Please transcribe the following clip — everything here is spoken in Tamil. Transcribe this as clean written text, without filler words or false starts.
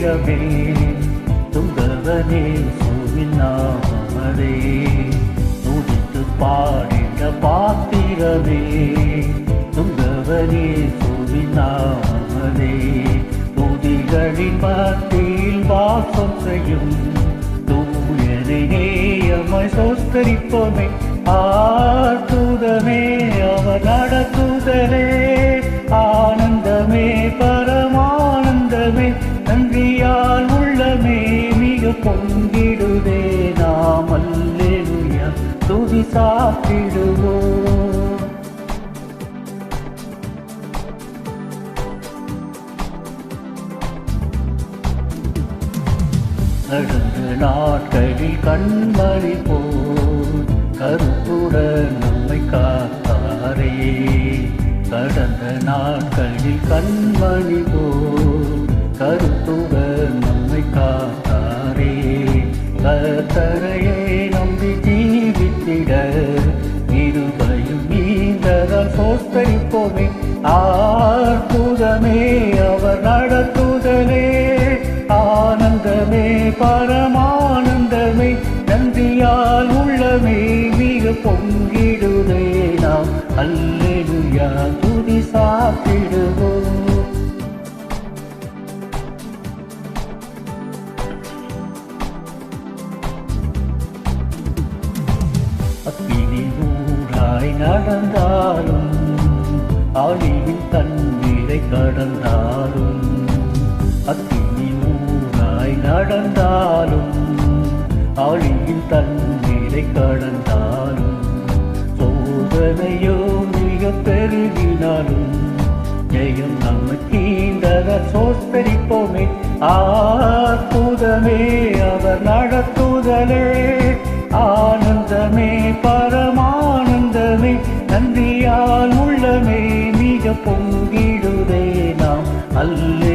பாத்திரமே துங்கவனே சுவிநாமரே துதித்து பாடிட பாத்திரமே துங்கவனே சுவிநாமரே துதிகளின் மத்தியில் வாசம் செய்யும் தூயனை நேயமாய் சோஸ்தரிப்போமே ஆத்துதமே அவர் நடத்துதலே ஆனந்தமே பரமானந்தமே நன்றியால் உள்ளமே மிக பொங்கிடுதே நாம் அல்லேலூயா துதி சாத்திடுவோம். கடந்த நாட்களில் கண்மணி போல் கருத்துடன் நம்மை காத்தாரே கடந்த நாட்களில் கண்மணி போல் கருத்துடன் நம்மை காத்தாரே கர்த்தரையே நம்பி ஜீவித்திட இருபையும் நீந்ததால் சோஸ்தரிப்போமே அற்புதமே அவர் நடத்துதலே ஆனந்தமே பரமானந்தமே நன்றியால் உள்ளமே மிக பொங்கிடுதே நாம் அல்லேலூயா துதி சாத்திடுவோம். அக்கினி ஊராய் நடந்தாலும் ஆழியின் தண்ணீரை கடந்தாலும் அக்கினி ஊராய் நடந்தாலும் ஆழியின் தண்ணீரை கடந்தாலும் சோதனையோ மிக பெருகினாலும் ஜெயம் நமக்கீந்தத சோஸ்தரிப்போமே அற்புதமே அவர் நடத்துதலே ஆனந்தமே பரமானந்தமே நன்றியால் உள்ளமே மிக பொங்கிடுதே நாம் அல்ல